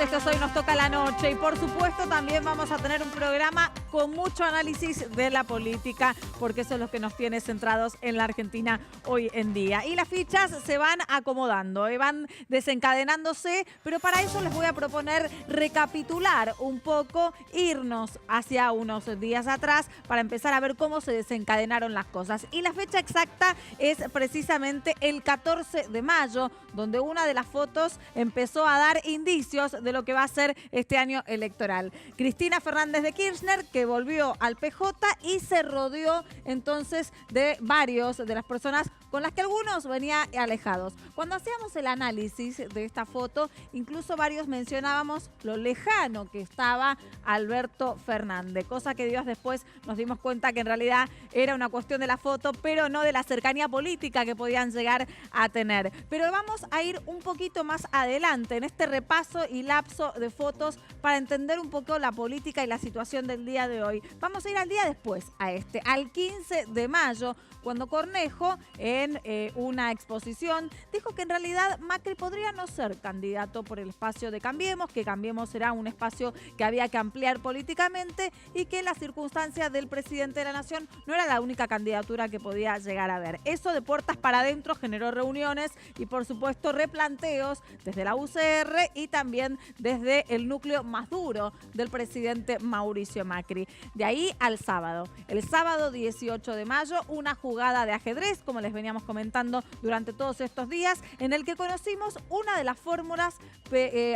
esto es Hoy Nos Toca la Noche y por supuesto también vamos a tener un programa con mucho análisis de la política porque eso es lo que nos tiene centrados en la Argentina hoy en día. Y las fichas se van acomodando, van desencadenándose, pero para eso les voy a proponer recapitular un poco, irnos hacia unos días atrás para empezar a ver cómo se desencadenaron las cosas. Y la fecha exacta es precisamente el 14 de mayo, donde una de las fotos empezó a dar indicios de lo que va a ser este año electoral. Cristina Fernández de Kirchner, que volvió al PJ y se rodeó entonces de varios de las personas con las que algunos venían alejados. Cuando hacíamos el análisis de esta foto, incluso varios mencionábamos lo lejano que estaba Alberto Fernández, cosa que días después nos dimos cuenta que en realidad era una cuestión de la foto, pero no de la cercanía política que podían llegar a tener. Pero vamos a ir un poquito más adelante en este repaso y lapso de fotos para entender un poco la política y la situación del día de hoy. Vamos a ir al día después, al 15 de mayo, cuando Cornejo, en una exposición, dijo que en realidad Macri podría no ser candidato por el espacio de Cambiemos, que Cambiemos será un espacio que había que ampliar políticamente y que la circunstancia del presidente de la Nación no era la única candidatura que podía llegar a haber. Eso de puertas para adentro generó reuniones y, por supuesto, replanteos desde la UCR y también desde el núcleo más duro del presidente Mauricio Macri. De ahí al sábado. El sábado 18 de mayo, una jugada de ajedrez, como les veníamos comentando durante todos estos días, en el que conocimos una de las fórmulas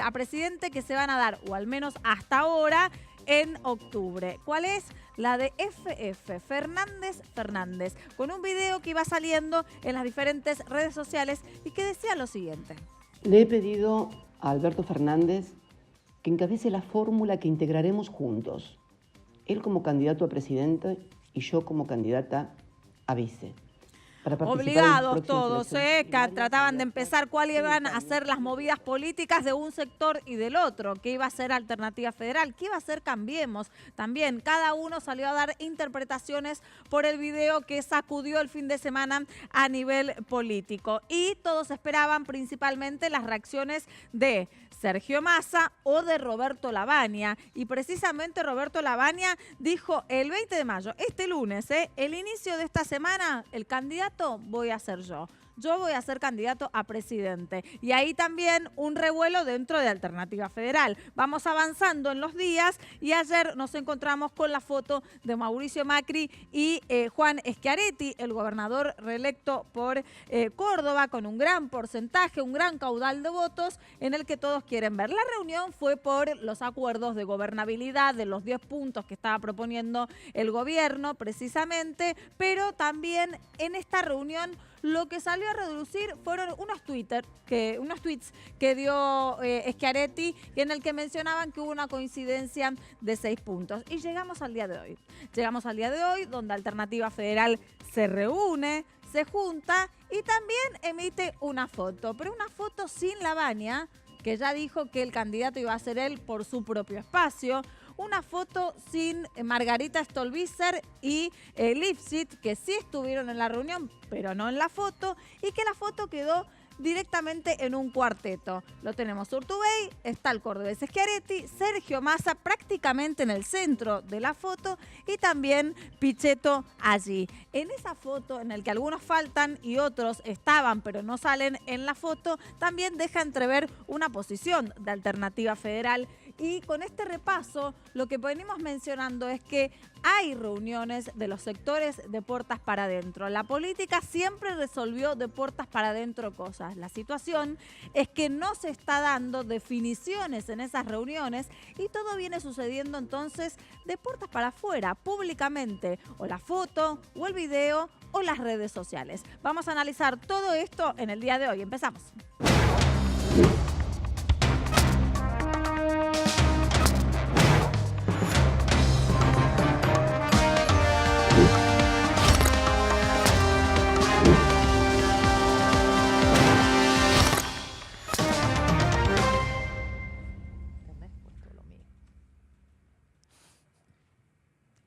a presidente que se van a dar, o al menos hasta ahora, en octubre. ¿Cuál es? La de FF, Fernández Fernández, con un video que iba saliendo en las diferentes redes sociales y que decía lo siguiente. Le he pedido a Alberto Fernández que encabece la fórmula que integraremos juntos. Él como candidato a presidente y yo como candidata a vice. Obligados todos, que trataban de empezar cuáles iban a ser las movidas políticas de un sector y del otro, qué iba a ser Alternativa Federal, qué iba a ser Cambiemos. También cada uno salió a dar interpretaciones por el video que sacudió el fin de semana a nivel político. Y todos esperaban principalmente las reacciones de Sergio Massa o de Roberto Lavagna. Y precisamente Roberto Lavagna dijo el 20 de mayo, este lunes, el inicio de esta semana, el candidato voy a ser yo. Yo voy a ser candidato a presidente. Y ahí también un revuelo dentro de Alternativa Federal. Vamos avanzando en los días y ayer nos encontramos con la foto de Mauricio Macri y Juan Schiaretti, el gobernador reelecto por Córdoba, con un gran porcentaje, un gran caudal de votos en el que todos quieren ver. La reunión fue por los acuerdos de gobernabilidad de los 10 puntos que estaba proponiendo el gobierno precisamente, pero también en esta reunión lo que salió a reducir fueron unos tweets que dio Schiaretti, en el que mencionaban que hubo una coincidencia de 6 puntos. Y llegamos al día de hoy. Llegamos al día de hoy, donde Alternativa Federal se reúne, se junta y también emite una foto. Pero una foto sin Lavagna, que ya dijo que el candidato iba a ser él por su propio espacio. Una foto sin Margarita Stolbizer y Lipschitz, que sí estuvieron en la reunión, pero no en la foto, y que la foto quedó directamente en un cuarteto. Lo tenemos Urtubey, está el cordobés Schiaretti, Sergio Massa prácticamente en el centro de la foto y también Pichetto allí. En esa foto, en el que algunos faltan y otros estaban pero no salen en la foto, también deja entrever una posición de Alternativa Federal. Y con este repaso, lo que venimos mencionando es que hay reuniones de los sectores de puertas para adentro. La política siempre resolvió de puertas para adentro cosas. La situación es que no se está dando definiciones en esas reuniones y todo viene sucediendo entonces de puertas para afuera, públicamente, o la foto, o el video, o las redes sociales. Vamos a analizar todo esto en el día de hoy. Empezamos.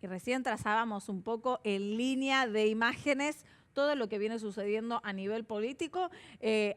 Y recién trazábamos un poco en línea de imágenes todo lo que viene sucediendo a nivel político,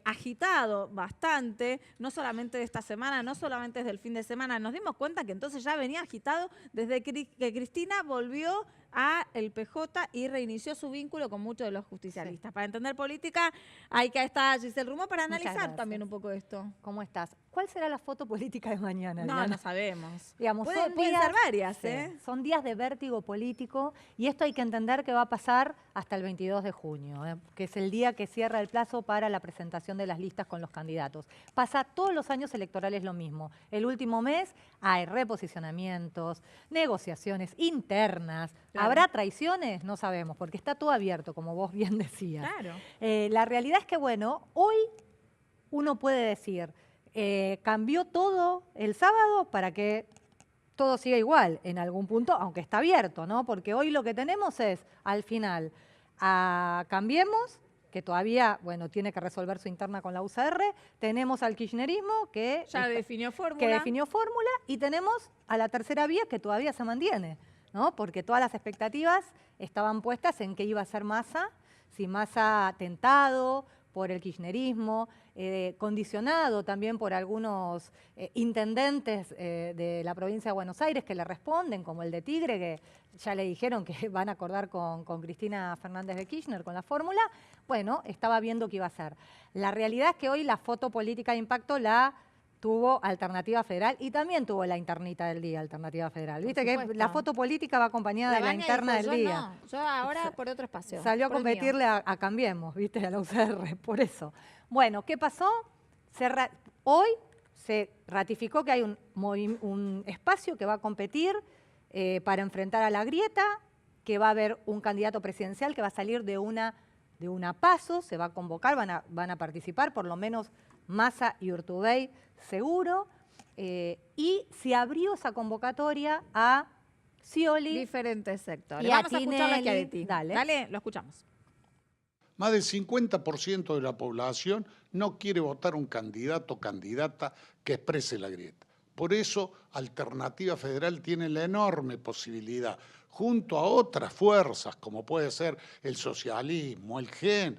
agitado bastante, no solamente de esta semana, no solamente desde el fin de semana. Nos dimos cuenta que entonces ya venía agitado desde que Cristina volvió a el PJ y reinició su vínculo con muchos de los justicialistas. Para entender política hay que estar Giselle Rumo para analizar también un poco esto. ¿Cómo estás? ¿Cuál será la foto política de mañana? No sabemos. Digamos, pueden ser varias, ¿eh? Son días de vértigo político y esto hay que entender que va a pasar hasta el 22 de junio, que es el día que cierra el plazo para la presentación de las listas con los candidatos. Pasa todos los años electorales lo mismo. El último mes hay reposicionamientos, negociaciones internas. Claro. ¿Habrá traiciones? No sabemos, porque está todo abierto, como vos bien decías. Claro. La realidad es que, bueno, hoy uno puede decir, cambió todo el sábado para que todo siga igual en algún punto, aunque está abierto, ¿no? Porque hoy lo que tenemos es, al final, a Cambiemos, que todavía, bueno, tiene que resolver su interna con la UCR, tenemos al kirchnerismo que ya definió fórmula, y tenemos a la tercera vía que todavía se mantiene, ¿no? Porque todas las expectativas estaban puestas en qué iba a ser Massa, si Massa tentado por el kirchnerismo, condicionado también por algunos intendentes de la provincia de Buenos Aires que le responden, como el de Tigre, que ya le dijeron que van a acordar con Cristina Fernández de Kirchner con la fórmula. Bueno, estaba viendo qué iba a hacer. La realidad es que hoy la foto política de impacto la tuvo Alternativa Federal y también tuvo la internita del día, Alternativa Federal. Viste que la foto política va acompaada de la interna del día. No, yo ahora por otro espacio. Salió a competirle a Cambiemos, viste, a la UCR, por eso. Bueno, ¿qué pasó? Hoy se ratificó que hay un espacio que va a competir para enfrentar a la grieta, que va a haber un candidato presidencial que va a salir de una PASO, se va a convocar, van a participar por lo menos Massa y Urtubey seguro, y se abrió esa convocatoria a Scioli. Diferentes sectores. Y vamos a escuchar a Chiaretti. Dale, lo escuchamos. Más del 50% de la población no quiere votar un candidato o candidata que exprese la grieta. Por eso, Alternativa Federal tiene la enorme posibilidad, junto a otras fuerzas, como puede ser el socialismo, el GEN,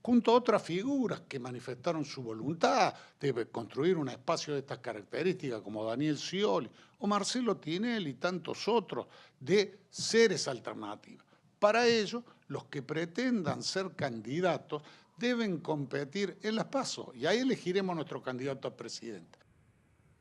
junto a otras figuras que manifestaron su voluntad de construir un espacio de estas características, como Daniel Scioli o Marcelo Tinelli y tantos otros, de ser esa alternativa. Para ello, los que pretendan ser candidatos deben competir en las PASO y ahí elegiremos nuestro candidato a presidente.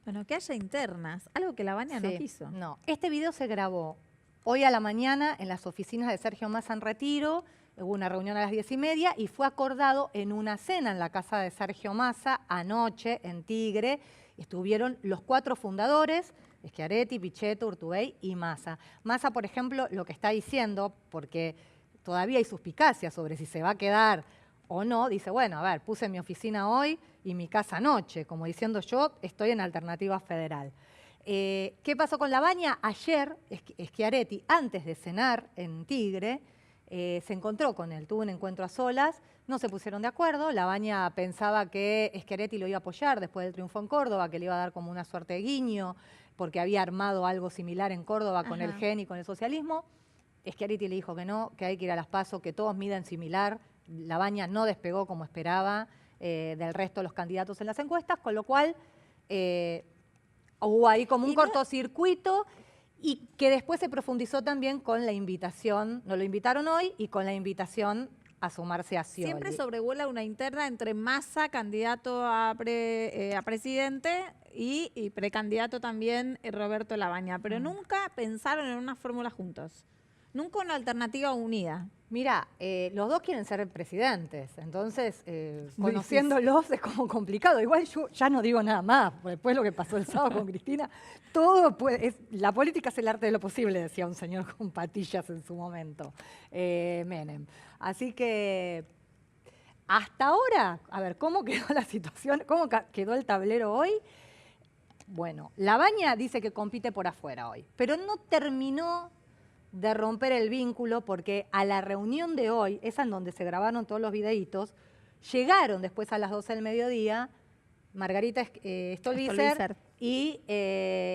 Bueno, que haya internas, algo que la Baña no quiso. No, este video se grabó hoy a la mañana en las oficinas de Sergio Massa en Retiro. Hubo una reunión a las 10:30 y fue acordado en una cena en la casa de Sergio Massa anoche en Tigre. Estuvieron los 4 fundadores, Schiaretti, Pichetto, Urtubey y Massa. Massa, por ejemplo, lo que está diciendo, porque todavía hay suspicacia sobre si se va a quedar o no, dice, bueno, a ver, puse mi oficina hoy y mi casa anoche, como diciendo yo estoy en Alternativa Federal. ¿Qué pasó con la Baña? Ayer, Schiaretti, antes de cenar en Tigre, se encontró con él, tuvo un encuentro a solas, no se pusieron de acuerdo, la Baña pensaba que Schiaretti lo iba a apoyar después del triunfo en Córdoba, que le iba a dar como una suerte de guiño, porque había armado algo similar en Córdoba con el GEN y con el socialismo. Schiaretti le dijo que no, que hay que ir a las PASO, que todos miden similar, la Baña no despegó como esperaba del resto de los candidatos en las encuestas, con lo cual hubo ahí como un cortocircuito. Y que después se profundizó también con la invitación, nos lo invitaron hoy, y con la invitación a sumarse a Scioli. Siempre sobrevuela una interna entre Massa, candidato a presidente, y precandidato también Roberto Labaña, pero nunca pensaron en una fórmula juntos, nunca una alternativa unida. Mira, los dos quieren ser presidentes, entonces conociéndolos es como complicado. Igual yo ya no digo nada más, después lo que pasó el sábado con Cristina, todo la política es el arte de lo posible, decía un señor con patillas en su momento, Menem. Así que hasta ahora, a ver, ¿cómo quedó la situación? ¿Cómo quedó el tablero hoy? Bueno, Labaña dice que compite por afuera hoy, pero no terminó de romper el vínculo porque a la reunión de hoy, esa en donde se grabaron todos los videitos, llegaron después a las 12 del mediodía Margarita Stolbizer y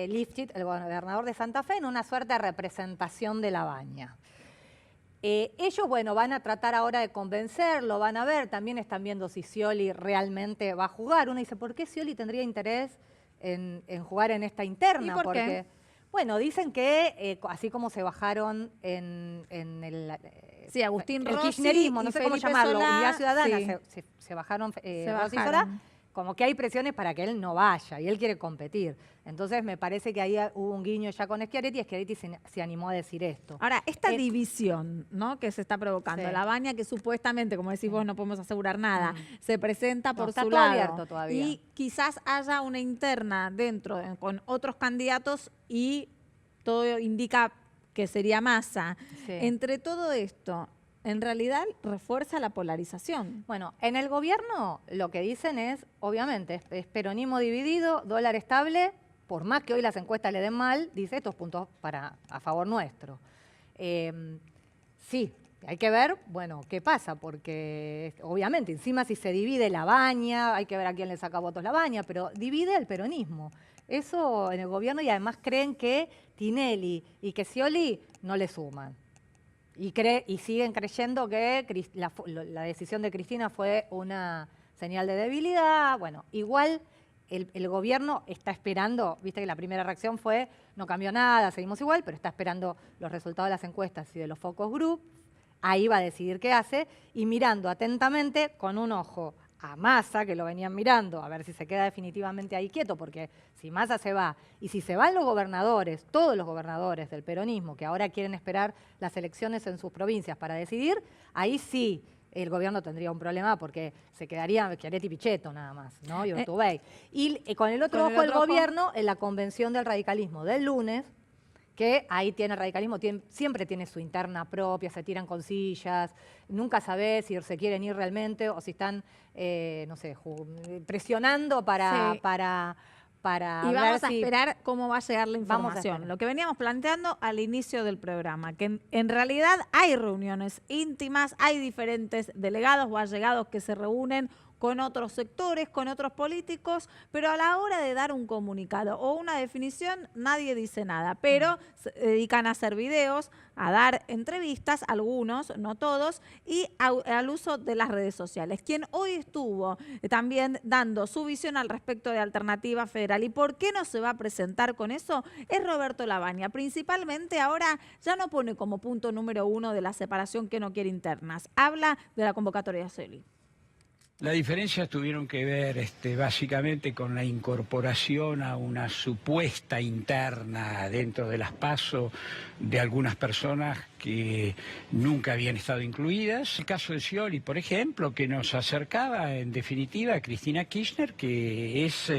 Lifchit, el gobernador de Santa Fe, en una suerte de representación de Labaña. Ellos, bueno, van a tratar ahora de convencerlo, van a ver, también están viendo si Scioli realmente va a jugar. Uno dice, ¿por qué Scioli tendría interés en jugar en esta interna? ¿Y por qué? Bueno, dicen que así como se bajaron en el... Sí, Agustín el Rossi kirchnerismo, y no sé cómo Felipe llamarlo, Solá, Unidad Ciudadana, sí. se bajaron Se Rossi y bajaron. Solá, como que hay presiones para que él no vaya y él quiere competir. Entonces me parece que ahí hubo un guiño ya con Schiaretti y Schiaretti se animó a decir esto. Ahora, esta división, ¿no?, que se está provocando, Sí. la Baña que supuestamente, como decís vos, no podemos asegurar nada, se presenta No, por está su todo lado. abierto todavía. Y quizás haya una interna dentro, con otros candidatos y todo indica que sería Massa. Sí. Entre todo esto, en realidad refuerza la polarización. Bueno, en el gobierno lo que dicen es, obviamente, es peronismo dividido, dólar estable, por más que hoy las encuestas le den mal, dice estos puntos a favor nuestro. Sí, hay que ver, bueno, qué pasa, porque obviamente encima si se divide la Baña, hay que ver a quién le saca votos la Baña, pero divide el peronismo. Eso en el gobierno, y además creen que Tinelli y que Scioli no le suman. Y siguen creyendo que la decisión de Cristina fue una señal de debilidad. Bueno, igual el gobierno está esperando, viste que la primera reacción fue no cambió nada, seguimos igual, pero está esperando los resultados de las encuestas y de los focus group. Ahí va a decidir qué hace y mirando atentamente con un ojo a Massa, que lo venían mirando, a ver si se queda definitivamente ahí quieto, porque si Massa se va, y si se van los gobernadores, todos los gobernadores del peronismo, que ahora quieren esperar las elecciones en sus provincias para decidir, ahí sí el gobierno tendría un problema, porque se quedaría Schiaretti y Pichetto nada más, ¿no? Y Urtubey. Y con el otro ojo el gobierno, en la convención del radicalismo del lunes, que ahí tiene el radicalismo, siempre tiene su interna propia, se tiran con sillas, nunca sabés si se quieren ir realmente o si están, no sé, presionando para Sí. para Y ver vamos a si... esperar cómo va a llegar la Vamos a información. esperar. Lo que veníamos planteando al inicio del programa, que en realidad hay reuniones íntimas, hay diferentes delegados o allegados que se reúnen con otros sectores, con otros políticos, pero a la hora de dar un comunicado o una definición, nadie dice nada, pero se dedican a hacer videos, a dar entrevistas, algunos, no todos, y al uso de las redes sociales. Quien hoy estuvo también dando su visión al respecto de Alternativa Federal y por qué no se va a presentar con eso, es Roberto Labaña. Principalmente ahora ya no pone como punto número 1 de la separación que no quiere internas, habla de la convocatoria de Scioli. La diferencia tuvieron que ver básicamente con la incorporación a una supuesta interna dentro de las PASO de algunas personas que nunca habían estado incluidas. El caso de Scioli, por ejemplo, que nos acercaba en definitiva a Cristina Kirchner, que es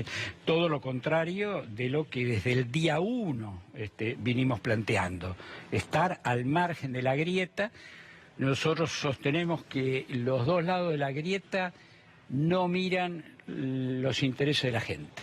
todo lo contrario de lo que desde el día 1 vinimos planteando, estar al margen de la grieta. Nosotros sostenemos que los dos lados de la grieta no miran los intereses de la gente.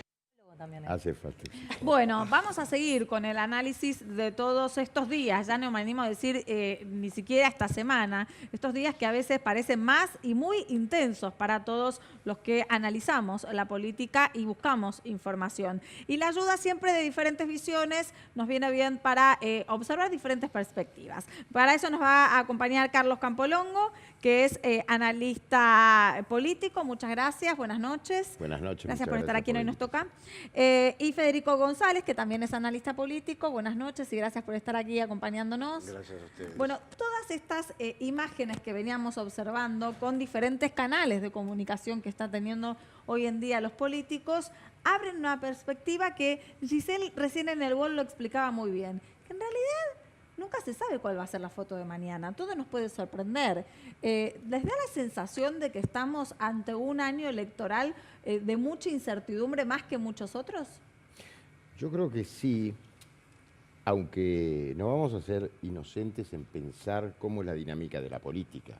Hace falta. Bueno, vamos a seguir con el análisis de todos estos días, ya no me animo a decir ni siquiera esta semana, estos días que a veces parecen más y muy intensos para todos los que analizamos la política y buscamos información. Y la ayuda siempre de diferentes visiones nos viene bien para observar diferentes perspectivas. Para eso nos va a acompañar Carlos Campolongo, que es analista político. Muchas gracias, buenas noches. Buenas noches. Gracias por estar aquí en Hoy Nos Toca. Y Federico González, que también es analista político. Buenas noches y gracias por estar aquí acompañándonos. Gracias a ustedes. Bueno, todas estas imágenes que veníamos observando con diferentes canales de comunicación que están teniendo hoy en día los políticos, abren una perspectiva que Giselle recién en el gol lo explicaba muy bien. Que en realidad nunca se sabe cuál va a ser la foto de mañana. Todo nos puede sorprender. ¿Les da la sensación de que estamos ante un año electoral de mucha incertidumbre más que muchos otros? Yo creo que sí, aunque no vamos a ser inocentes en pensar cómo es la dinámica de la política.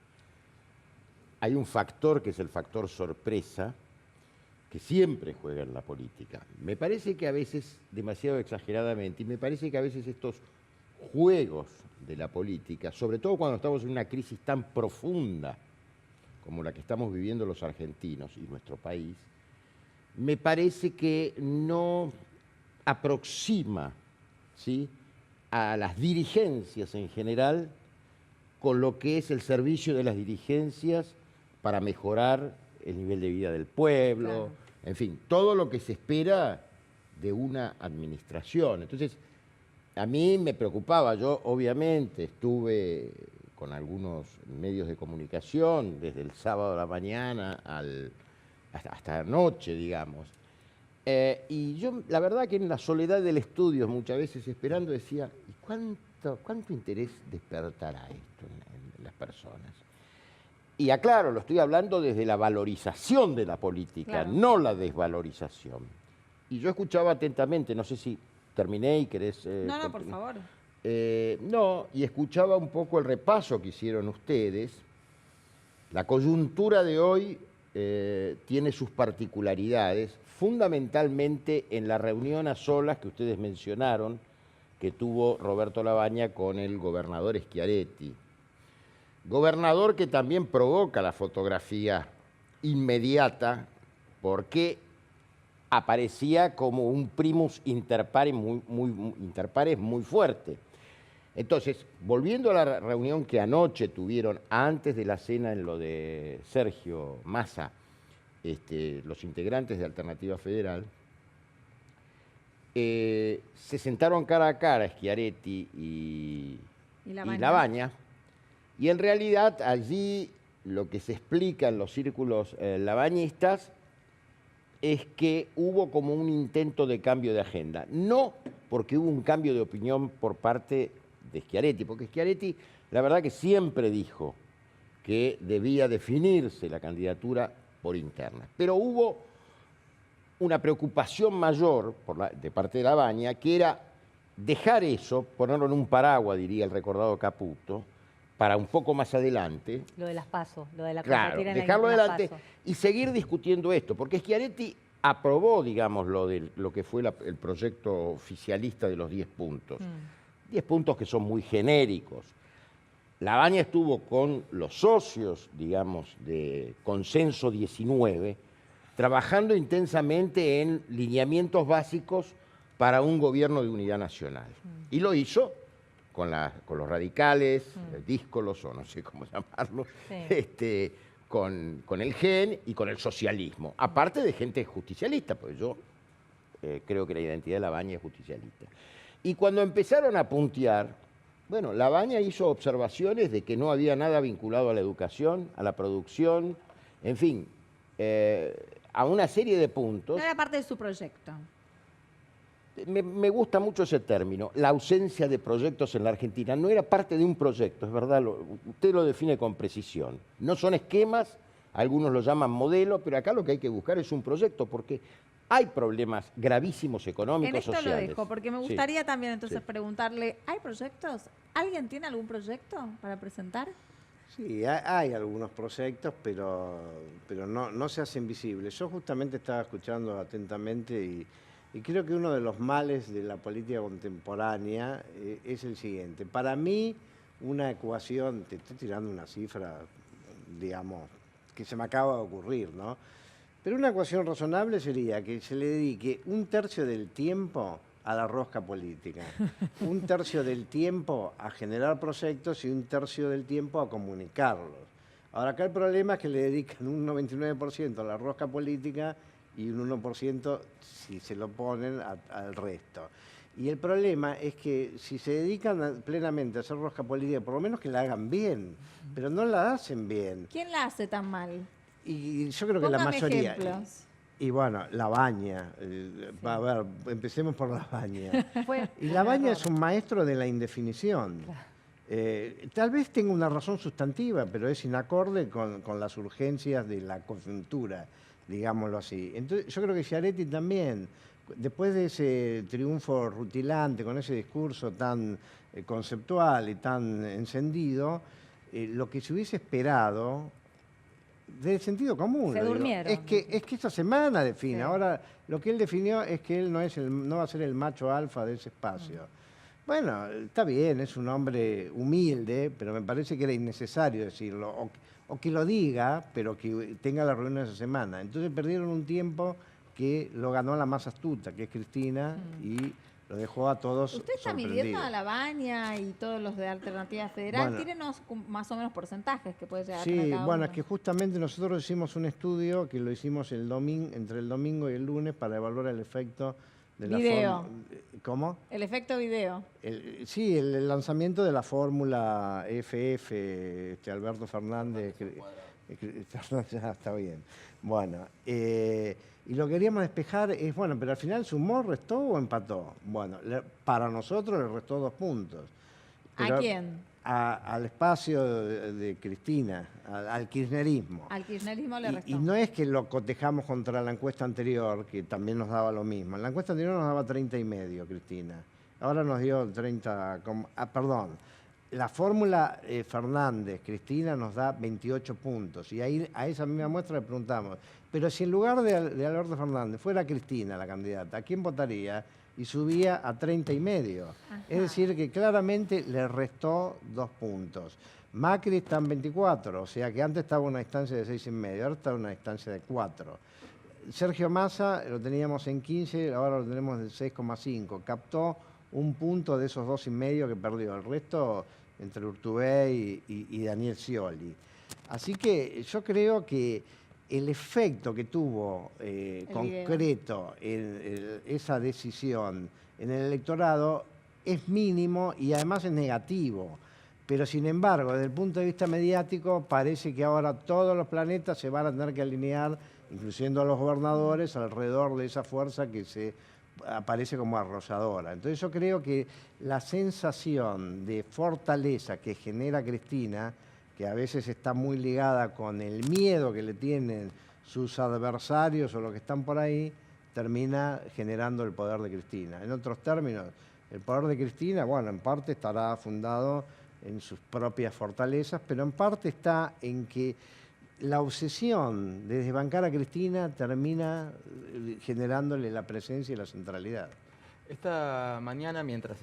Hay un factor que es el factor sorpresa, que siempre juega en la política. Me parece que a veces, demasiado exageradamente, y me parece que a veces estos juegos de la política, sobre todo cuando estamos en una crisis tan profunda como la que estamos viviendo los argentinos y nuestro país, me parece que no aproxima, ¿sí?, a las dirigencias en general con lo que es el servicio de las dirigencias para mejorar el nivel de vida del pueblo, Claro. en fin, todo lo que se espera de una administración. Entonces, a mí me preocupaba, yo obviamente estuve con algunos medios de comunicación desde el sábado a la mañana hasta anoche, digamos. Y yo, la verdad que en la soledad del estudio, muchas veces esperando, decía, ¿y cuánto interés despertará esto en las personas? Y aclaro, lo estoy hablando desde la valorización de la política, Claro. no la desvalorización. Y yo escuchaba atentamente, no sé si terminé y querés... No, por continuar. favor. No, y escuchaba un poco el repaso que hicieron ustedes. La coyuntura de hoy tiene sus particularidades, fundamentalmente en la reunión a solas que ustedes mencionaron, que tuvo Roberto Labaña con el gobernador Schiaretti. Gobernador que también provoca la fotografía inmediata porque aparecía como un primus inter pares muy fuerte. Entonces, volviendo a la reunión que anoche tuvieron antes de la cena en lo de Sergio Massa, los integrantes de Alternativa Federal, se sentaron cara a cara Schiaretti y Labaña, y en realidad allí lo que se explica en los círculos labañistas es que hubo como un intento de cambio de agenda. No porque hubo un cambio de opinión por parte de Schiaretti, porque Schiaretti la verdad que siempre dijo que debía definirse la candidatura por interna. Pero hubo una preocupación mayor de parte de Labaña, que era dejar eso, ponerlo en un paraguas, diría el recordado Caputo, para un poco más adelante. Lo de las PASO, lo de la Claro, competir en dejarlo las adelante PASO. y seguir discutiendo esto, porque Schiaretti aprobó, digamos, lo que fue el proyecto oficialista de los 10 puntos. 10 puntos que son muy genéricos. Labaña estuvo con los socios, digamos, de Consenso 19, trabajando intensamente en lineamientos básicos para un gobierno de unidad nacional. Y lo hizo con los radicales, díscolos o no sé cómo llamarlos, Sí. con el GEN y con el socialismo. Aparte de gente justicialista, porque yo creo que la identidad de Labaña es justicialista. Y cuando empezaron a puntear, bueno, Labaña hizo observaciones de que no había nada vinculado a la educación, a la producción, en fin, a una serie de puntos. No era parte de su proyecto. Me gusta mucho ese término, la ausencia de proyectos en la Argentina. No era parte de un proyecto, es verdad, usted lo define con precisión. No son esquemas, algunos lo llaman modelo, pero acá lo que hay que buscar es un proyecto, porque hay problemas gravísimos económicos, En esto sociales. lo dejo, porque me Sí. gustaría también entonces Sí. preguntarle, ¿hay proyectos? ¿Alguien tiene algún proyecto para presentar? Sí, hay algunos proyectos, pero no se hacen visibles. Yo justamente estaba escuchando atentamente y creo que uno de los males de la política contemporánea es el siguiente. Para mí, una ecuación, te estoy tirando una cifra, digamos, que se me acaba de ocurrir, ¿no? Pero una ecuación razonable sería que se le dedique un tercio del tiempo a la rosca política, un tercio del tiempo a generar proyectos y un tercio del tiempo a comunicarlos. Ahora, acá el problema es que le dedican un 99% a la rosca política y un 1% si se lo ponen al resto. Y el problema es que si se dedican plenamente a hacer rosca política, por lo menos que la hagan bien, pero no la hacen bien. ¿Quién la hace tan mal? Y yo creo que la Póngame mayoría... ejemplos. Y bueno, Labaña, a ver, empecemos por Labaña. Fue Y un Labaña error. es un maestro de la indefinición. Tal vez tenga una razón sustantiva, pero es inacorde con las urgencias de la coyuntura, digámoslo así. Entonces, yo creo que Schiaretti también, después de ese triunfo rutilante, con ese discurso tan conceptual y tan encendido, lo que se hubiese esperado del sentido común. Se lo digo, durmieron. es que esta semana define. Sí. Ahora, lo que él definió es que él no va a ser el macho alfa de ese espacio. Bueno, está bien, es un hombre humilde, pero me parece que era innecesario decirlo. O que lo diga, pero que tenga la reunión esa semana. Entonces perdieron un tiempo que lo ganó la más astuta, que es Cristina, y lo dejó a todos Usted está midiendo sorprendidos. a La Baña y todos los de Alternativa Federal. Bueno. Tírenos más o menos porcentajes que puede llegar a Sí, tener cada bueno, uno. es que justamente nosotros hicimos un estudio que lo hicimos entre el domingo y el lunes para evaluar el efecto de la Video. ¿Cómo? El efecto video. Sí, el lanzamiento de la fórmula FF, Alberto Fernández. Ya está bien. Bueno, y lo que queríamos despejar es, bueno, pero al final ¿sumó, restó o empató? Bueno, para nosotros le restó 2 puntos. ¿A quién? Al espacio de Cristina, al kirchnerismo. Al kirchnerismo le restó. Y no es que lo cotejamos contra la encuesta anterior, que también nos daba lo mismo. En la encuesta anterior nos daba 30,5, Cristina. Ahora nos dio 30, perdón. La fórmula Fernández-Cristina nos da 28 puntos. Y ahí a esa misma muestra le preguntamos, pero si en lugar de Alberto Fernández fuera Cristina la candidata, ¿a quién votaría? Y subía a 30,5. Es decir, que claramente le restó 2 puntos. Macri está en 24, o sea que antes estaba en una distancia de 6,5, ahora está en una distancia de 4. Sergio Massa lo teníamos en 15, ahora lo tenemos en 6,5. Captó 1 punto de esos 2,5 que perdió. El resto entre Urtubey y Daniel Scioli. Así que yo creo que el efecto que tuvo concreto en esa decisión en el electorado es mínimo y además es negativo. Pero sin embargo, desde el punto de vista mediático, parece que ahora todos los planetas se van a tener que alinear, incluyendo a los gobernadores, alrededor de esa fuerza que se aparece como arrolladora. Entonces yo creo que la sensación de fortaleza que genera Cristina, que a veces está muy ligada con el miedo que le tienen sus adversarios o los que están por ahí, termina generando el poder de Cristina. En otros términos, el poder de Cristina, bueno, en parte estará fundado en sus propias fortalezas, pero en parte está en que la obsesión de desbancar a Cristina termina generándole la presencia y la centralidad. Esta mañana, mientras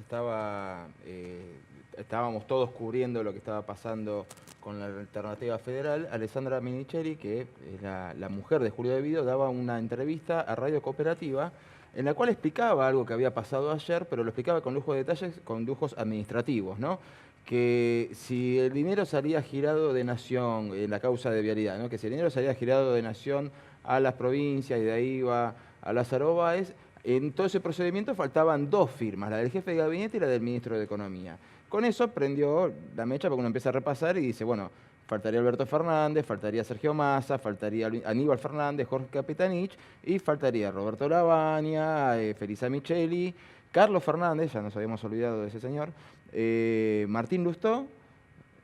estábamos todos cubriendo lo que estaba pasando con la Alternativa Federal, Alessandra Minicheri, que es la mujer de Julio De Vido, daba una entrevista a Radio Cooperativa en la cual explicaba algo que había pasado ayer, pero lo explicaba con lujo de detalles, con lujos administrativos, ¿no? Que si el dinero salía girado de nación, en la causa de vialidad, ¿no? Que si el dinero salía girado de nación a las provincias y de ahí iba a Lázaro Báez, en todo ese procedimiento faltaban 2 firmas, la del jefe de gabinete y la del ministro de Economía. Con eso prendió la mecha porque uno empieza a repasar y dice, bueno, faltaría Alberto Fernández, faltaría Sergio Massa, faltaría Aníbal Fernández, Jorge Capitanich y faltaría Roberto La Baña, Felisa Micheli, Carlos Fernández, ya nos habíamos olvidado de ese señor, Martín Lustó,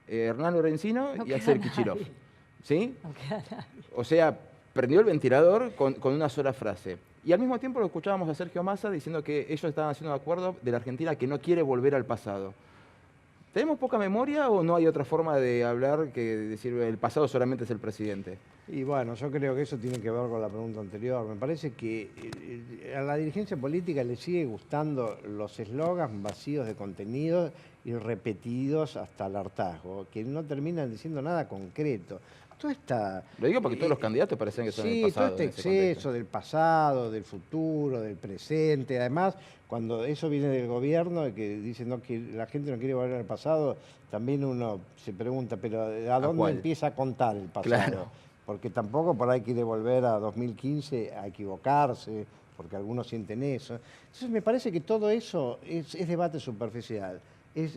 Hernán Lorenzino y Axel Kicillof. ¿Sí? O sea, prendió el ventilador con una sola frase. Y al mismo tiempo lo escuchábamos a Sergio Massa diciendo que ellos estaban haciendo un acuerdo de la Argentina que no quiere volver al pasado. ¿Tenemos poca memoria o no hay otra forma de hablar que decir el pasado solamente es el presidente? Y bueno, yo creo que eso tiene que ver con la pregunta anterior. Me parece que a la dirigencia política le sigue gustando los eslogans vacíos de contenido y repetidos hasta el hartazgo, que no terminan diciendo nada concreto. Toda esta, Lo digo porque todos los candidatos parecen que son sí, del pasado. todo este exceso del pasado, del futuro, del presente. Además, cuando eso viene del gobierno, que dicen no, que la gente no quiere volver al pasado, también uno se pregunta, pero ¿a dónde empieza a contar el pasado? Claro. Porque tampoco por ahí quiere volver a 2015 a equivocarse, porque algunos sienten eso. Entonces me parece que todo eso es debate superficial.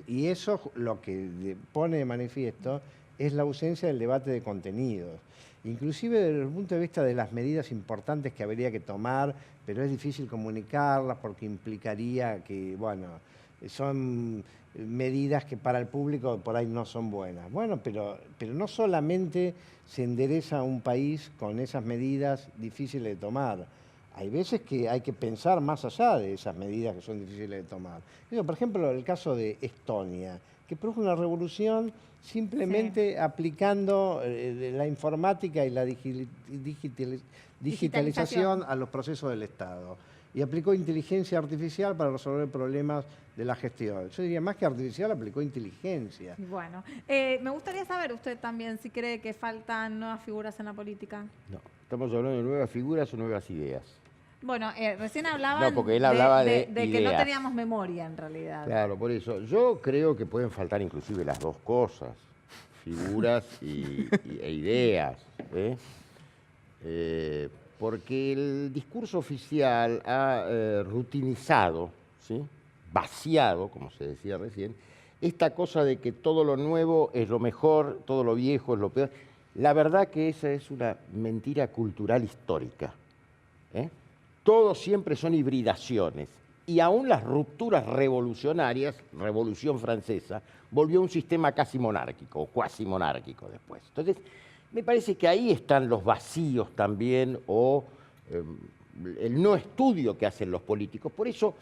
Y eso lo que pone de manifiesto es la ausencia del debate de contenidos. Inclusive desde el punto de vista de las medidas importantes que habría que tomar, pero es difícil comunicarlas porque implicaría que, bueno, son medidas que para el público por ahí no son buenas. Bueno, pero no solamente se endereza un país con esas medidas difíciles de tomar. Hay veces que hay que pensar más allá de esas medidas que son difíciles de tomar. Por ejemplo, el caso de Estonia, que produjo una revolución simplemente aplicando la informática y la digitalización a los procesos del Estado. Y aplicó inteligencia artificial para resolver problemas de la gestión. Yo diría, más que artificial, aplicó inteligencia. Bueno, me gustaría saber usted también si cree que faltan nuevas figuras en la política. No, estamos hablando de nuevas figuras o nuevas ideas. Bueno, recién hablaban porque él hablaba de que no ideas. teníamos memoria en realidad. Claro, por eso. Yo creo que pueden faltar inclusive las dos cosas, figuras e ideas. Porque el discurso oficial ha rutinizado, ¿sí? Vaciado, como se decía recién, esta cosa de que todo lo nuevo es lo mejor, todo lo viejo es lo peor. La verdad que esa es una mentira cultural histórica. Todos siempre son hibridaciones. Y aún las rupturas revolucionarias, Revolución Francesa, volvió a un sistema casi monárquico o cuasi monárquico después. Entonces, me parece que ahí están los vacíos también o el no estudio que hacen los políticos. Por eso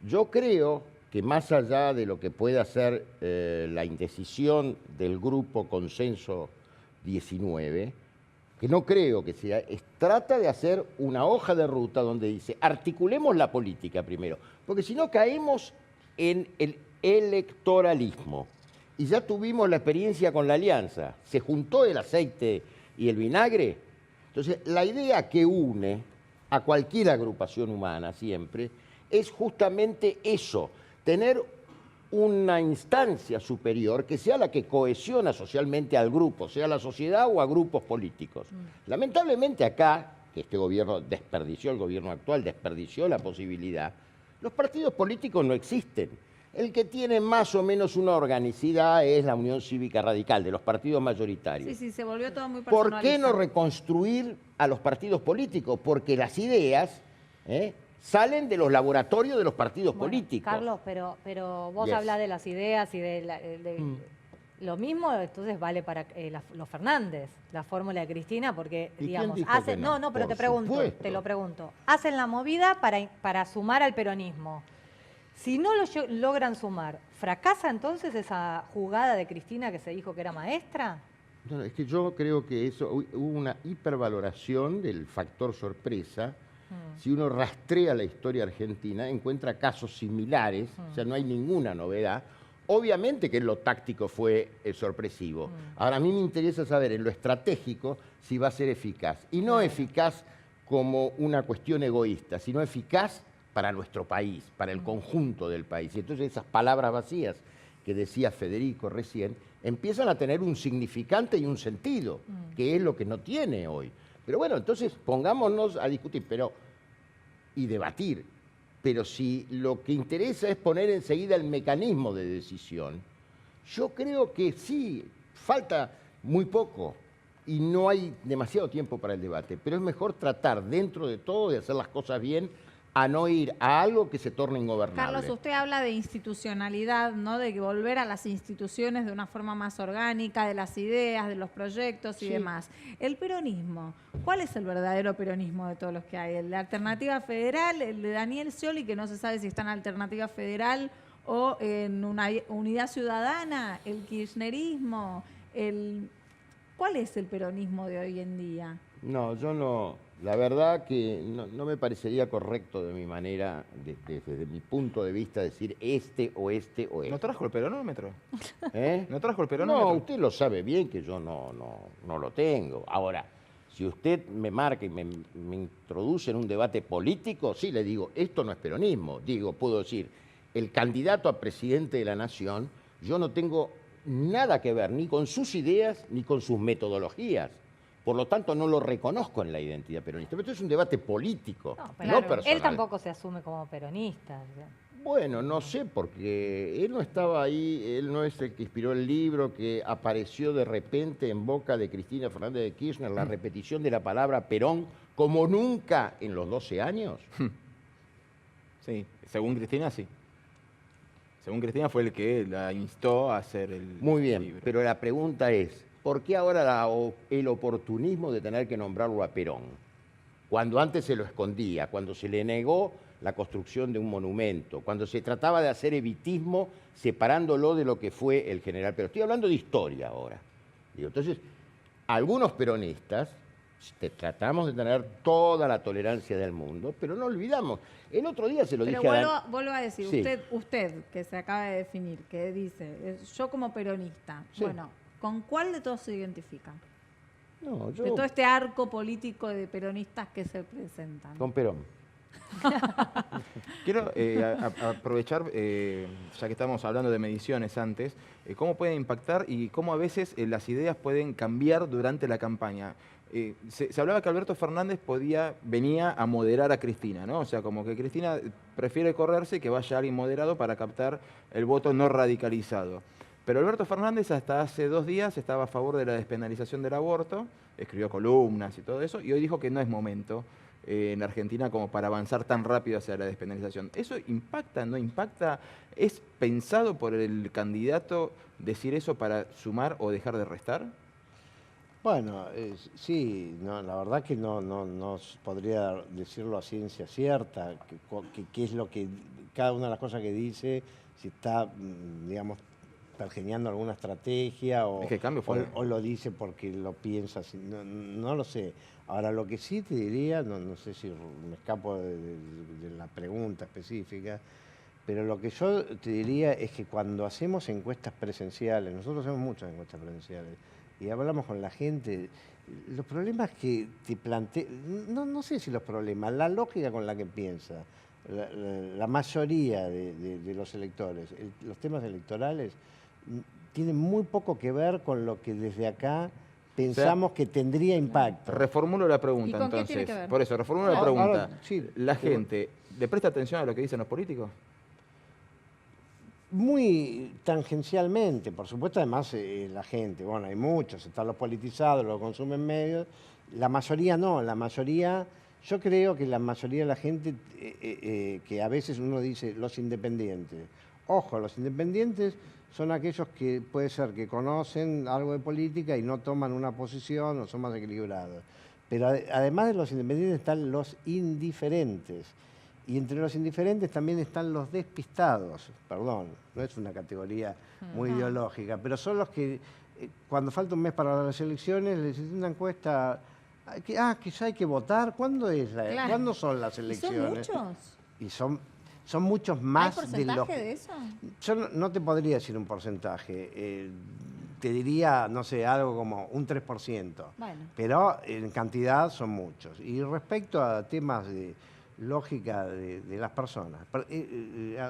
yo creo que más allá de lo que pueda ser la indecisión del grupo Consenso 19, que no creo que sea, trata de hacer una hoja de ruta donde dice, articulemos la política primero, porque si no caemos en el electoralismo. Y ya tuvimos la experiencia con la alianza, se juntó el aceite y el vinagre. Entonces, la idea que une a cualquier agrupación humana siempre es justamente eso, tener una instancia superior que sea la que cohesiona socialmente al grupo, sea la sociedad o a grupos políticos. Lamentablemente acá, que este gobierno desperdició, el gobierno actual desperdició la posibilidad, los partidos políticos no existen. El que tiene más o menos una organicidad es la Unión Cívica Radical, de los partidos mayoritarios. Sí, se volvió todo muy personalizado. ¿Por qué no reconstruir a los partidos políticos? Porque las ideas salen de los laboratorios de los partidos políticos. Carlos, pero vos hablas de las ideas y de lo mismo, entonces vale para los Fernández, la fórmula de Cristina, porque digamos, hacen, no, pero te lo pregunto, hacen la movida para sumar al peronismo. Si no lo logran sumar, ¿fracasa entonces esa jugada de Cristina que se dijo que era maestra? No, es que yo creo que hubo una hipervaloración del factor sorpresa. Si uno rastrea la historia argentina, encuentra casos similares, o sea, no hay ninguna novedad. Obviamente que en lo táctico fue sorpresivo. Ahora, a mí me interesa saber en lo estratégico si va a ser eficaz. Y no eficaz como una cuestión egoísta, sino eficaz para nuestro país, para el conjunto del país. Y entonces esas palabras vacías que decía Federico recién, empiezan a tener un significante y un sentido, que es lo que no tiene hoy. Pero bueno, entonces pongámonos a discutir y debatir. Pero si lo que interesa es poner enseguida el mecanismo de decisión, yo creo que sí, falta muy poco y no hay demasiado tiempo para el debate. Pero es mejor tratar dentro de todo de hacer las cosas bien, a no ir a algo que se torne ingobernable. Carlos, usted habla de institucionalidad, ¿no? De volver a las instituciones de una forma más orgánica, de las ideas, de los proyectos y demás. El peronismo, ¿cuál es el verdadero peronismo de todos los que hay? ¿El de Alternativa Federal, el de Daniel Scioli, que no se sabe si está en Alternativa Federal o en una Unidad Ciudadana? ¿El kirchnerismo? ¿Cuál es el peronismo de hoy en día? No, yo no. La verdad que no me parecería correcto de mi manera, desde mi punto de vista, decir este o este o este. ¿No trajo el peronómetro? ¿No trajo el peronómetro? No, usted lo sabe bien que yo no lo tengo. Ahora, si usted me marca y me introduce en un debate político, sí le digo, esto no es peronismo. Puedo decir, el candidato a presidente de la Nación, yo no tengo nada que ver ni con sus ideas ni con sus metodologías. Por lo tanto, no lo reconozco en la identidad peronista. Pero esto es un debate político, no personal. Él tampoco se asume como peronista. Bueno, no sé, porque él no estaba ahí, él no es el que inspiró el libro que apareció de repente en boca de Cristina Fernández de Kirchner, la repetición de la palabra Perón como nunca en los 12 años. Sí, según Cristina, sí. Según Cristina fue el que la instó a hacer el Muy bien, libro. Pero la pregunta es, ¿por qué ahora el oportunismo de tener que nombrarlo a Perón? Cuando antes se lo escondía, cuando se le negó la construcción de un monumento, cuando se trataba de hacer evitismo separándolo de lo que fue el general Perón. Estoy hablando de historia ahora. Entonces, algunos peronistas tratamos de tener toda la tolerancia del mundo, pero no olvidamos. El otro día se lo dije a... Vuelvo a decir, Sí. usted que se acaba de definir, que dice, yo como peronista, Sí. bueno, ¿con cuál de todos se identifica? No, yo... De todo este arco político de peronistas que se presentan. Con Perón. Quiero aprovechar, ya que estamos hablando de mediciones antes, cómo pueden impactar y cómo a veces las ideas pueden cambiar durante la campaña. Se hablaba que Alberto Fernández venía a moderar a Cristina, ¿no? O sea, como que Cristina prefiere correrse y que vaya alguien moderado para captar el voto no radicalizado. Pero Alberto Fernández hasta hace 2 días estaba a favor de la despenalización del aborto, escribió columnas y todo eso, y hoy dijo que no es momento en Argentina como para avanzar tan rápido hacia la despenalización. ¿Eso impacta, no impacta? ¿Es pensado por el candidato decir eso para sumar o dejar de restar? Bueno, sí, no, la verdad que no podría decirlo a ciencia cierta, qué es lo que, cada una de las cosas que dice, si está, digamos, pergeñando alguna estrategia o, es que el cambio fue... o lo dice porque lo piensa, no lo sé. Ahora, lo que sí te diría, no sé si me escapo de la pregunta específica, pero lo que yo te diría es que cuando hacemos encuestas presenciales, nosotros hacemos muchas encuestas presenciales, y hablamos con la gente, los problemas que te plantea, no sé si los problemas, la lógica con la que piensa la mayoría de los electores, los temas electorales, tienen muy poco que ver con lo que desde acá pensamos que tendría impacto. Reformulo la pregunta, ¿Y con qué entonces. tiene que ver? Por eso, reformulo la pregunta. Ahora, sí, ¿La gente le presta atención a lo que dicen los políticos? Muy tangencialmente, por supuesto, además la gente, bueno, hay muchos, están los politizados, los consumen medios, la mayoría no, la mayoría, yo creo que la mayoría de la gente, que a veces uno dice los independientes, ojo, los independientes son aquellos que puede ser que conocen algo de política y no toman una posición o son más equilibrados, pero además de los independientes están los indiferentes. Y entre los indiferentes también están los despistados, perdón, no es una categoría muy ideológica, pero son los que cuando falta un mes para las elecciones les dicen una encuesta, que ya hay que votar, ¿cuándo son las elecciones? ¿Son muchos? Y son muchos más ¿Hay porcentaje de eso? Yo no te podría decir un porcentaje, te diría, no sé, algo como un 3%, Bueno. pero en cantidad son muchos. Y respecto a temas de lógica de las personas.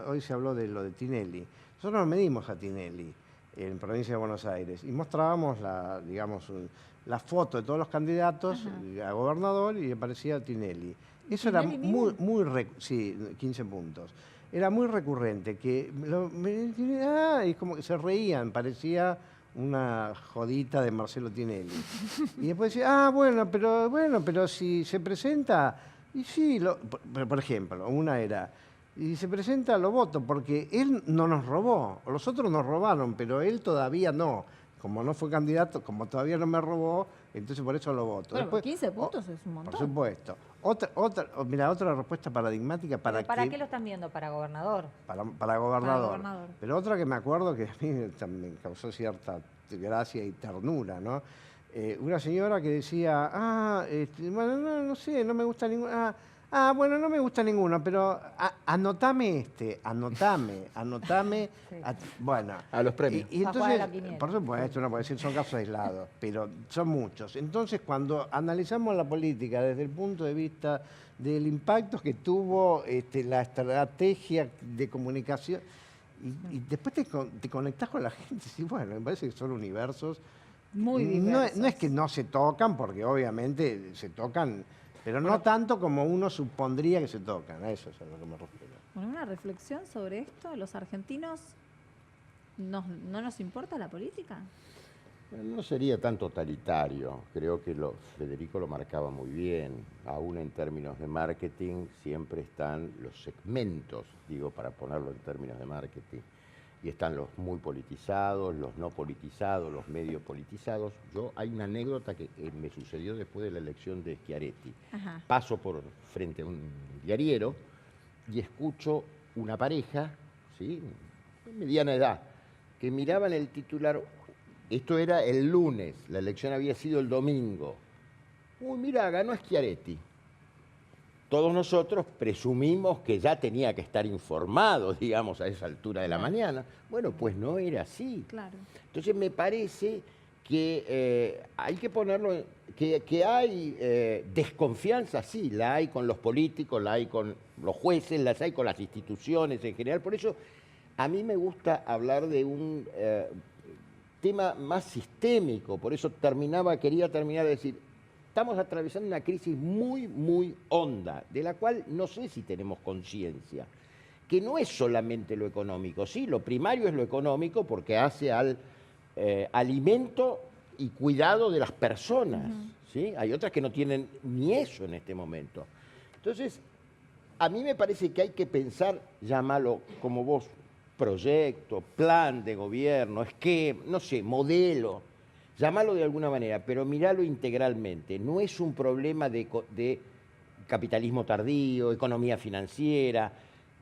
Hoy se habló de lo de Tinelli. Nosotros nos medimos a Tinelli en provincia de Buenos Aires y mostrábamos la foto de todos los candidatos a gobernador y aparecía Tinelli. Eso era sí, 15 puntos. Era muy recurrente que y como que se reían, parecía una jodita de Marcelo Tinelli. Y después decía, bueno, pero si se presenta. Y sí, por ejemplo, una era, y se presenta, lo voto, porque él no nos robó, los otros nos robaron, pero él todavía no. Como no fue candidato, como todavía no me robó, entonces por eso lo voto. Bueno, Después, 15 puntos es un montón. Por supuesto. Otra respuesta paradigmática para ¿Para qué lo están viendo? ¿Para gobernador? Para gobernador. gobernador. Pero otra que me acuerdo que a mí me causó cierta gracia y ternura, ¿no? Una señora que decía, bueno, no sé, no me gusta ninguno. Bueno, no me gusta ninguno, pero anotame anotame. Sí. Bueno. A los premios. Y entonces, por supuesto, no puede decir, son casos aislados, pero son muchos. Entonces, cuando analizamos la política desde el punto de vista del impacto que tuvo la estrategia de comunicación, y después te conectás con la gente, y bueno, me parece que son universos muy diversos. No es que no se tocan, porque obviamente se tocan, pero no tanto como uno supondría que se tocan. A eso es a lo que me refiero. Bueno, una reflexión sobre esto. ¿Los argentinos no nos importa la política? No sería tan totalitario. Creo que Federico lo marcaba muy bien. Aún en términos de marketing siempre están los segmentos, digo, para ponerlo en términos de marketing. Y están los muy politizados, los no politizados, los medio politizados. Hay una anécdota que me sucedió después de la elección de Schiaretti. Paso por frente a un diariero y escucho una pareja, ¿sí?, de mediana edad, que miraban el titular. Esto era el lunes, la elección había sido el domingo. Uy, mira, ganó Schiaretti. Todos nosotros presumimos que ya tenía que estar informado, digamos, a esa altura de la mañana. Bueno, pues no era así. Claro. Entonces me parece que hay que ponerlo Que hay desconfianza, sí, la hay con los políticos, la hay con los jueces, las hay con las instituciones en general. Por eso a mí me gusta hablar de un tema más sistémico. Por eso quería terminar de decir, estamos atravesando una crisis muy, muy honda, de la cual no sé si tenemos conciencia, que no es solamente lo económico. Sí, lo primario es lo económico porque hace al alimento y cuidado de las personas. ¿Sí? Hay otras que no tienen ni eso en este momento. Entonces, a mí me parece que hay que pensar, llámalo como vos, proyecto, plan de gobierno, no sé, modelo, llámalo de alguna manera, pero míralo integralmente. No es un problema de capitalismo tardío, economía financiera.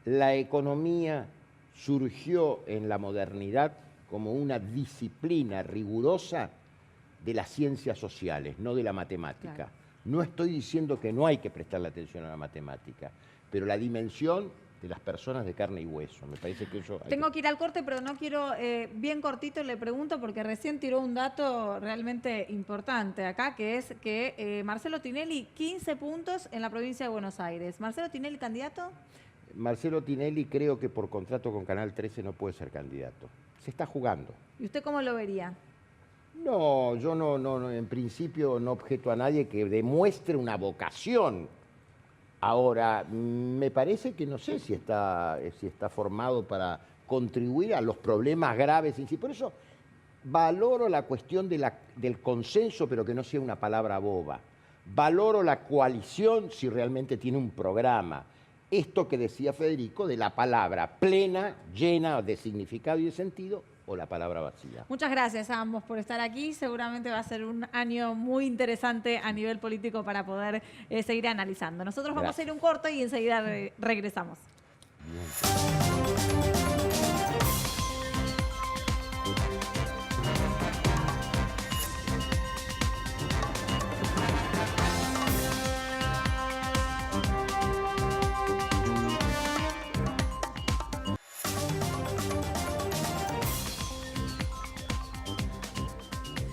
La economía surgió en la modernidad como una disciplina rigurosa de las ciencias sociales, no de la matemática. Claro. No estoy diciendo que no hay que prestarle atención a la matemática, pero la dimensión de las personas de carne y hueso. Me parece que eso... Tengo que ir al corte, pero no quiero, bien cortito le pregunto, porque recién tiró un dato realmente importante acá, que es que Marcelo Tinelli, 15 puntos en la provincia de Buenos Aires. ¿Marcelo Tinelli candidato? Marcelo Tinelli creo que por contrato con Canal 13 no puede ser candidato. Se está jugando. ¿Y usted cómo lo vería? No, yo no, en principio no objeto a nadie que demuestre una vocación. Ahora, me parece que no sé si está formado para contribuir a los problemas graves. Y por eso valoro la cuestión del consenso, pero que no sea una palabra boba. Valoro la coalición si realmente tiene un programa. Esto que decía Federico de la palabra plena, llena de significado y de sentido, o la palabra vacía. Muchas gracias a ambos por estar aquí. Seguramente va a ser un año muy interesante a nivel político para poder seguir analizando. Nosotros vamos a ir a un corte y enseguida regresamos.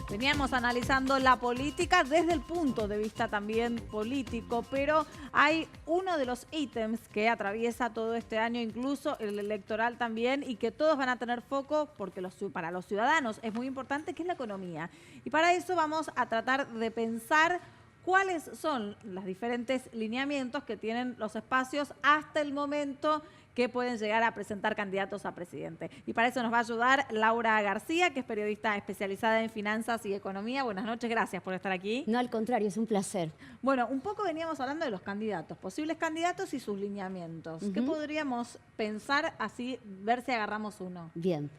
Veníamos analizando la política desde el punto de vista también político, pero hay uno de los ítems que atraviesa todo este año, incluso el electoral también, y que todos van a tener foco porque para los ciudadanos es muy importante, que es la economía. Y para eso vamos a tratar de pensar cuáles son los diferentes lineamientos que tienen los espacios hasta el momento que pueden llegar a presentar candidatos a presidente. Y para eso nos va a ayudar Laura García, que es periodista especializada en finanzas y economía. Buenas noches, gracias por estar aquí. No, al contrario, es un placer. Bueno, un poco veníamos hablando de los candidatos, posibles candidatos y sus lineamientos. ¿Qué podríamos pensar así, ver si agarramos uno? Bien.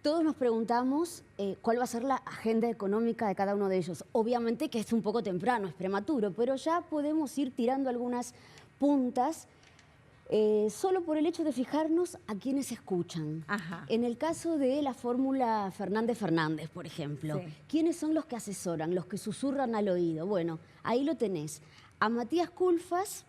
Todos nos preguntamos cuál va a ser la agenda económica de cada uno de ellos. Obviamente que es un poco temprano, es prematuro, pero ya podemos ir tirando algunas puntas solo por el hecho de fijarnos a quienes escuchan. Ajá. En el caso de la fórmula Fernández-Fernández, por ejemplo, Sí. ¿quiénes son los que asesoran, los que susurran al oído? Bueno, ahí lo tenés. A Matías Culfas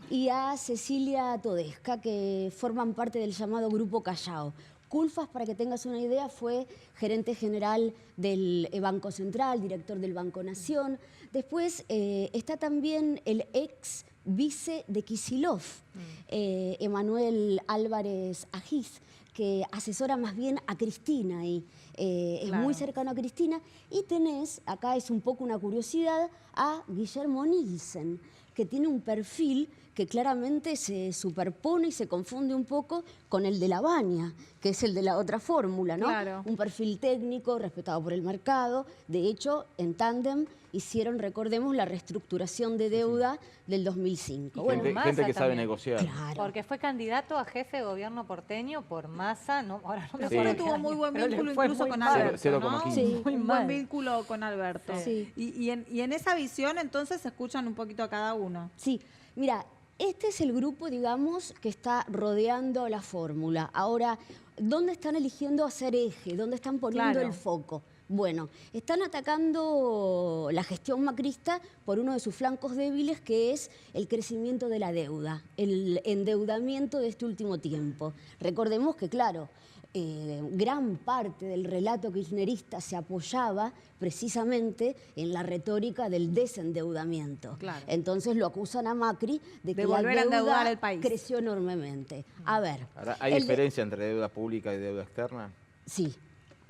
y a Cecilia Todesca, que forman parte del llamado Grupo Callao. Culfas, para que tengas una idea, fue gerente general del Banco Central, director del Banco Nación. Después está también el ex vice de Kicillof, Emanuel Álvarez Agiz, que asesora más bien a Cristina y es muy cercano a Cristina. Y tenés, acá es un poco una curiosidad, a Guillermo Nielsen, que tiene un perfil que claramente se superpone y se confunde un poco con el de La Baña, que es el de la otra fórmula, ¿no? Claro. Un perfil técnico, respetado por el mercado. De hecho, en tándem hicieron, recordemos, la reestructuración de deuda del 2005. Bueno, gente que sabe también. negociar. Claro. Porque fue candidato a jefe de gobierno porteño por Massa, no, ahora no me Pero acuerdo. tuvo muy buen Pero le vínculo fue incluso muy con mal. Alberto, ¿no? 0,15. Sí. Un mal. buen vínculo con Alberto. Sí. Y en esa visión, entonces, se escuchan un poquito a cada uno. Sí, mira, este es el grupo, digamos, que está rodeando la fórmula. Ahora, ¿dónde están eligiendo hacer eje? ¿Dónde están poniendo Claro. el foco? Bueno, están atacando la gestión macrista por uno de sus flancos débiles, que es el crecimiento de la deuda, el endeudamiento de este último tiempo. Recordemos que, claro, gran parte del relato kirchnerista se apoyaba precisamente en la retórica del desendeudamiento. Claro. Entonces lo acusan a Macri de que la volver a endeudar deuda al país. creció enormemente. A ver. Ahora, ¿hay diferencia entre deuda pública y deuda externa? Sí.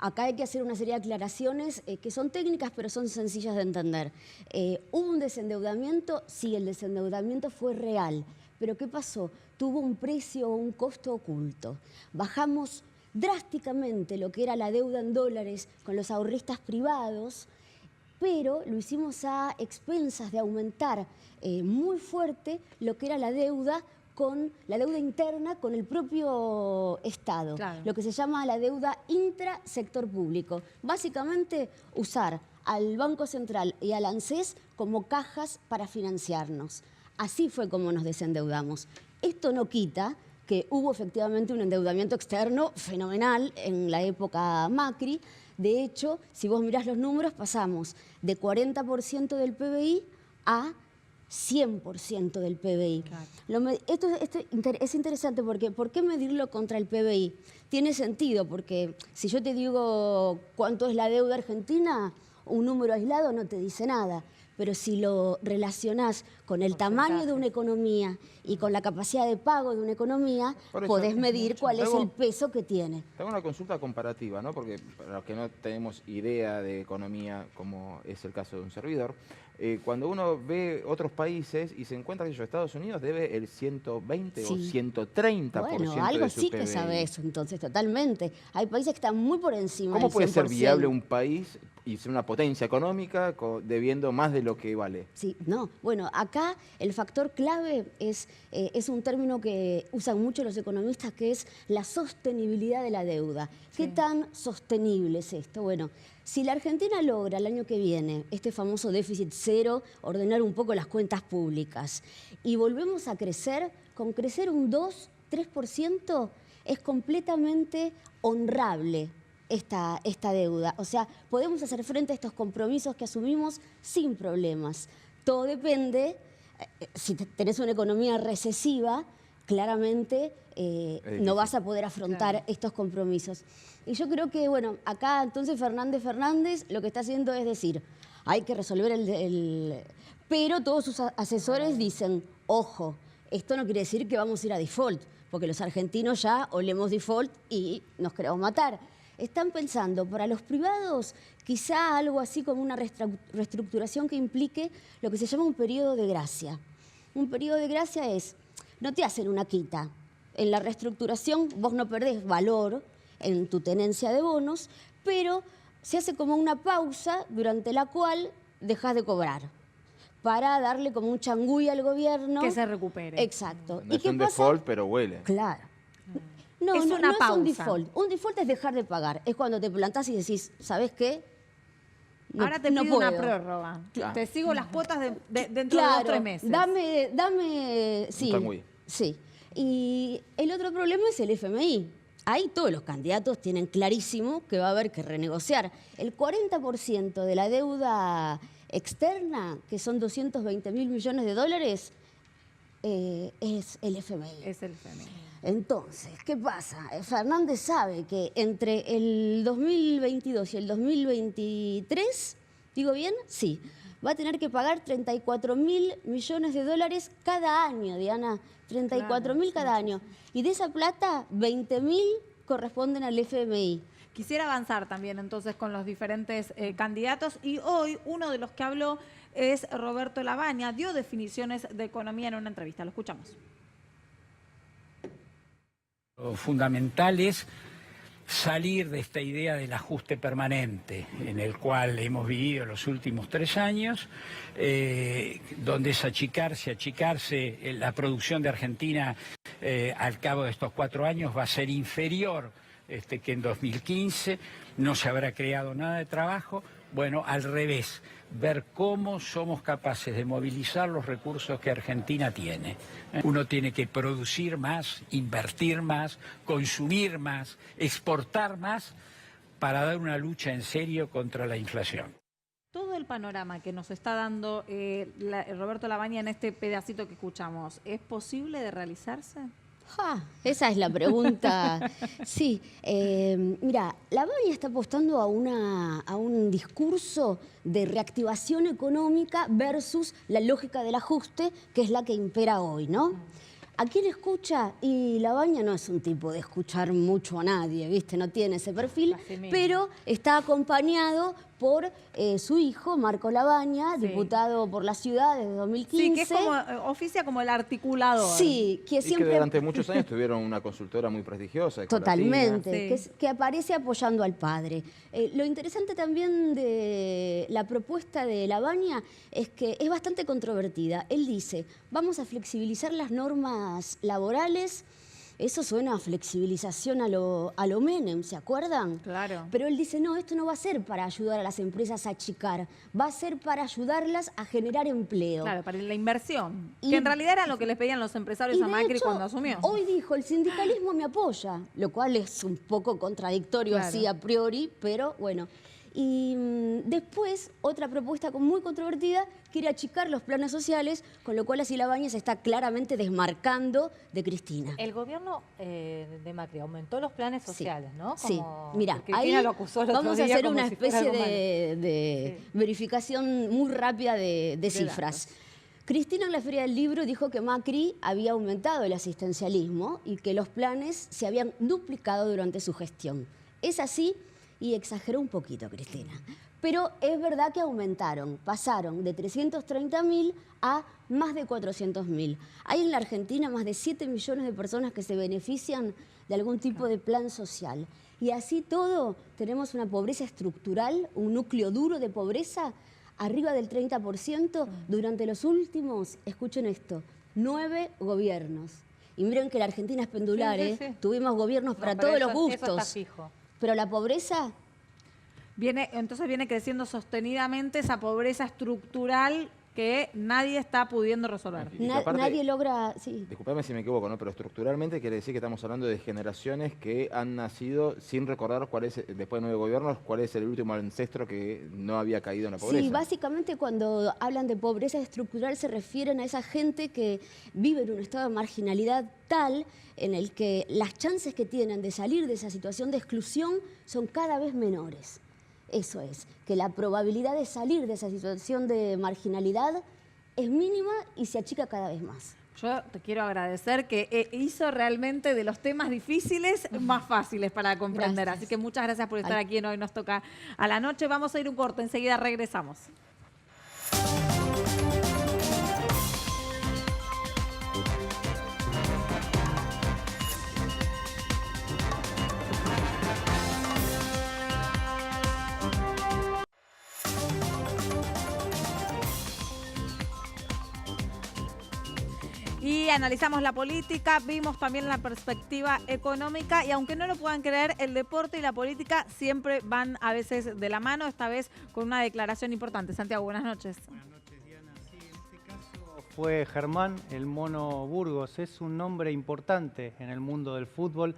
Acá hay que hacer una serie de aclaraciones que son técnicas, pero son sencillas de entender. ¿Hubo un desendeudamiento? Sí, el desendeudamiento fue real. Pero ¿qué pasó? Tuvo un precio o un costo oculto. Bajamos drásticamente lo que era la deuda en dólares con los ahorristas privados, pero lo hicimos a expensas de aumentar muy fuerte lo que era la deuda interna con el propio Estado, Claro. lo que se llama la deuda intrasector público. Básicamente usar al Banco Central y al ANSES como cajas para financiarnos. Así fue como nos desendeudamos. Esto no quita que hubo efectivamente un endeudamiento externo fenomenal en la época Macri. De hecho, si vos mirás los números, pasamos de 40% del PBI a 100% del PBI. Claro. Esto es interesante porque ¿por qué medirlo contra el PBI? Tiene sentido porque si yo te digo cuánto es la deuda argentina, un número aislado no te dice nada. Pero si lo relacionás con el tamaño de una economía y con la capacidad de pago de una economía, podés medir cuál es el peso que tiene. Tengo una consulta comparativa, ¿no? Porque para los que no tenemos idea de economía, como es el caso de un servidor, cuando uno ve otros países y se encuentra que Estados Unidos debe el 120 o 130% Bueno, algo de su sí PBI. que sabe eso, entonces, totalmente. Hay países que están muy por encima ¿Cómo del 100%. puede ser viable un país y ser una potencia económica debiendo más de lo que vale? Sí, no. Bueno, acá el factor clave es un término que usan mucho los economistas, que es la sostenibilidad de la deuda. ¿Qué tan sostenible es esto? Bueno, si la Argentina logra el año que viene este famoso déficit cero, ordenar un poco las cuentas públicas, y volvemos a crecer, con crecer un 2-3% es completamente honrable esta deuda. O sea, podemos hacer frente a estos compromisos que asumimos sin problemas. Todo depende, si tenés una economía recesiva, claramente no vas a poder afrontar estos compromisos. Y yo creo que, bueno, acá entonces Fernández lo que está haciendo es decir, hay que resolver pero todos sus asesores dicen, ojo, esto no quiere decir que vamos a ir a default, porque los argentinos ya olemos default y nos queremos matar. Están pensando, para los privados, quizá algo así como una reestructuración que implique lo que se llama un periodo de gracia. Un periodo de gracia es, no te hacen una quita. En la reestructuración vos no perdés valor en tu tenencia de bonos, pero se hace como una pausa durante la cual dejás de cobrar para darle como un changüí al gobierno. Que se recupere. Exacto. No es un default, pero huele. Claro. No, Es no, una no pausa. es un default. Un default es dejar de pagar. Es cuando te plantás y decís, ¿sabés qué? No, Ahora te no pido una puedo. prórroga. Claro. Te sigo las cuotas dentro de Claro, 2 o 3 meses. dame, sí. Un changüí. Sí. Y el otro problema es el FMI. Ahí todos los candidatos tienen clarísimo que va a haber que renegociar. El 40% de la deuda externa, que son 220.000 millones de dólares, es el FMI. Es el FMI. Entonces, ¿qué pasa? Fernández sabe que entre el 2022 y el 2023, ¿digo bien? Sí. Va a tener que pagar 34.000 millones de dólares cada año, Diana. 34.000 cada año. Y de esa plata, 20.000 corresponden al FMI. Quisiera avanzar también entonces con los diferentes candidatos y hoy uno de los que habló es Roberto Lavagna, dio definiciones de economía en una entrevista. Lo escuchamos. Lo fundamental es salir de esta idea del ajuste permanente en el cual hemos vivido los últimos 3 años, donde es achicarse, la producción de Argentina al cabo de estos 4 años va a ser inferior que en 2015, no se habrá creado nada de trabajo. Bueno, al revés, ver cómo somos capaces de movilizar los recursos que Argentina tiene. Uno tiene que producir más, invertir más, consumir más, exportar más para dar una lucha en serio contra la inflación. Todo el panorama que nos está dando Roberto Lavagna en este pedacito que escuchamos, ¿es posible de realizarse? Esa es la pregunta. Sí, mira, Lavagna está apostando a un discurso de reactivación económica versus la lógica del ajuste, que es la que impera hoy, ¿no? ¿A quién escucha? Y Lavagna no es un tipo de escuchar mucho a nadie, ¿viste? No tiene ese perfil, pero está acompañado por su hijo, Marco Lavagna, diputado por la ciudad desde 2015. Sí, que es como, oficia como el articulador. Sí, que siempre... Y que durante muchos años tuvieron una consultora muy prestigiosa. Totalmente, que aparece apoyando al padre. Lo interesante también de la propuesta de Lavagna es que es bastante controvertida. Él dice, vamos a flexibilizar las normas laborales. Eso suena a flexibilización a lo Menem, ¿se acuerdan? Claro. Pero él dice, no, esto no va a ser para ayudar a las empresas a achicar, va a ser para ayudarlas a generar empleo. Claro, para la inversión. Que en realidad era lo que les pedían los empresarios a Macri cuando asumió. Hoy dijo, el sindicalismo me apoya, lo cual es un poco contradictorio así a priori, pero bueno. Y después, otra propuesta muy controvertida, quiere achicar los planes sociales, con lo cual así Lavagna se está claramente desmarcando de Cristina. El gobierno de Macri aumentó los planes sociales, ¿no? Sí, mira, ahí vamos a hacer una especie de verificación muy rápida de cifras. Cristina en la Feria del Libro dijo que Macri había aumentado el asistencialismo y que los planes se habían duplicado durante su gestión. Es así. Y exageró un poquito, Cristina. Pero es verdad que aumentaron, pasaron de 330.000 a más de 400.000. Hay en la Argentina más de 7 millones de personas que se benefician de algún tipo de plan social. Y así todo, tenemos una pobreza estructural, un núcleo duro de pobreza, arriba del 30% durante los últimos, escuchen esto, 9 gobiernos. Y miren que la Argentina es pendular, tuvimos gobiernos para todos los gustos. Eso está fijo. Pero la pobreza... Entonces viene creciendo sostenidamente esa pobreza estructural que nadie está pudiendo resolver. Nadie logra... Sí. Disculpame si me equivoco, ¿no? Pero estructuralmente quiere decir que estamos hablando de generaciones que han nacido sin recordar cuál es, después de 9 gobiernos, cuál es el último ancestro que no había caído en la pobreza. Sí, básicamente cuando hablan de pobreza estructural se refieren a esa gente que vive en un estado de marginalidad tal en el que las chances que tienen de salir de esa situación de exclusión son cada vez menores. Eso es, que la probabilidad de salir de esa situación de marginalidad es mínima y se achica cada vez más. Yo te quiero agradecer que hizo realmente de los temas difíciles más fáciles para comprender. Así que muchas gracias por estar aquí en Hoy Nos Toca a la Noche. Vamos a ir un corte, enseguida regresamos. Y analizamos la política, vimos también la perspectiva económica y aunque no lo puedan creer, el deporte y la política siempre van a veces de la mano, esta vez con una declaración importante. Santiago, buenas noches. Buenas noches, Diana. Sí, en este caso fue Germán el Mono Burgos, es un nombre importante en el mundo del fútbol.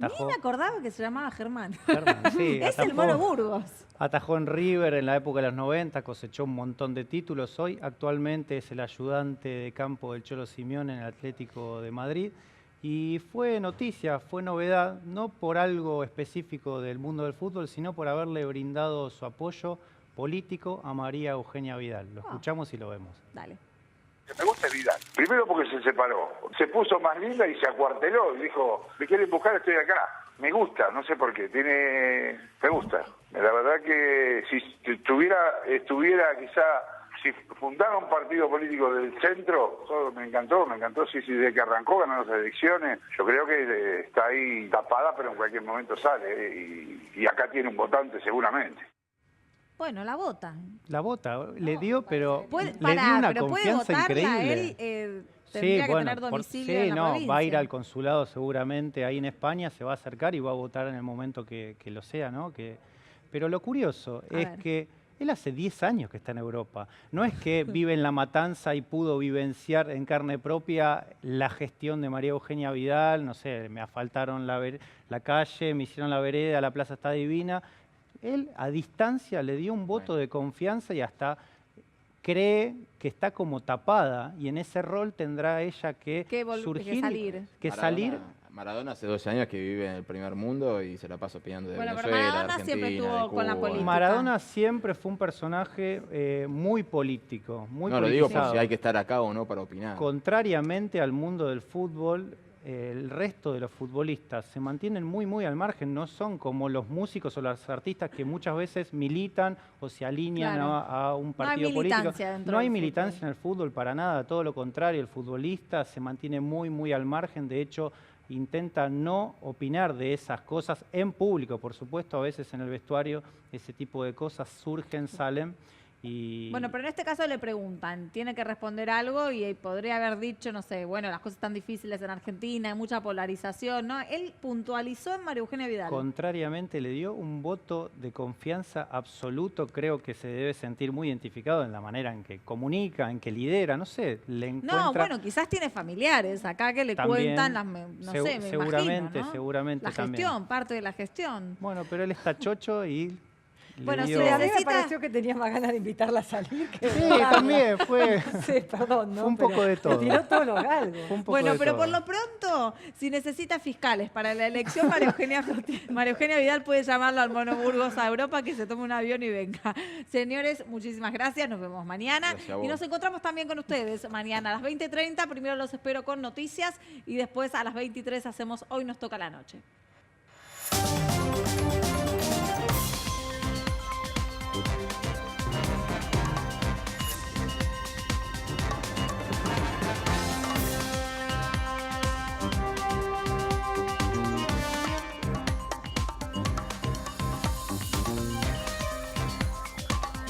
Ni me acordaba que se llamaba Germán. Sí, es el Mono Burgos. Atajó en River en la época de los 90, cosechó un montón de títulos. Hoy actualmente es el ayudante de campo del Cholo Simeone en el Atlético de Madrid. Y fue noticia, fue novedad, no por algo específico del mundo del fútbol, sino por haberle brindado su apoyo político a María Eugenia Vidal. Lo escuchamos y lo vemos. Dale. Me gusta Vidal. Primero porque se separó. Se puso más linda y se acuarteló. Y dijo, me quieren buscar, estoy acá. Me gusta, no sé por qué. Me gusta. La verdad que si estuviera quizá, si fundara un partido político del centro, me encantó, sí, desde que arrancó, ganó las elecciones. Yo creo que está ahí tapada, pero en cualquier momento sale. Y acá tiene un votante seguramente. Bueno, la vota. La vota, le dio, pero le dio una confianza increíble. Él tendría que tener domicilio en la provincia. Va a ir al consulado seguramente ahí en España, se va a acercar y va a votar en el momento que lo sea, ¿no? Pero lo curioso es que él hace 10 años que está en Europa. No es que vive en La Matanza y pudo vivenciar en carne propia la gestión de María Eugenia Vidal, no sé, me asfaltaron la calle, me hicieron la vereda, la plaza está divina. Él a distancia le dio un voto de confianza y hasta cree que está como tapada y en ese rol tendrá ella que surgir, que salir. Maradona hace 12 años que vive en el primer mundo y se la pasa opinando de Bueno, Venezuela, pero Maradona Argentina, siempre estuvo de con la Cuba. política. Maradona siempre fue un personaje muy político, muy No, lo digo politizado. por si hay que estar acá o no para opinar. Contrariamente al mundo del fútbol, el resto de los futbolistas se mantienen muy al margen, no son como los músicos o los artistas que muchas veces militan o se alinean a un partido político. No hay militancia en el fútbol para nada, todo lo contrario, el futbolista se mantiene muy al margen, de hecho intenta no opinar de esas cosas en público, por supuesto, a veces en el vestuario ese tipo de cosas surgen, salen. Y... Bueno, pero en este caso le preguntan, tiene que responder algo y podría haber dicho, no sé, bueno, las cosas están difíciles en Argentina, hay mucha polarización, ¿no? Él puntualizó en María Eugenia Vidal. Contrariamente, le dio un voto de confianza absoluto, creo que se debe sentir muy identificado en la manera en que comunica, en que lidera, no sé, le encuentra... No, bueno, quizás tiene familiares acá que le también, cuentan, no sé, me seguramente, imagino, ¿no? seguramente la gestión, también. parte de la gestión. Bueno, pero él está chocho y... Bueno, sí, a mí me pareció que tenía más ganas de invitarla a salir que sí, también fue. Sí, perdón, ¿no? Fue un poco de todo. Tiró todos los galgos. Bueno, pero por lo pronto, si necesita fiscales para la elección, María Eugenia Vidal puede llamarlo al Mono Burgos a Europa, que se tome un avión y venga. Señores, muchísimas gracias. Nos vemos mañana. Y nos encontramos también con ustedes mañana a las 20:30. Primero los espero con noticias y después a las 23 hacemos Hoy Nos Toca la Noche.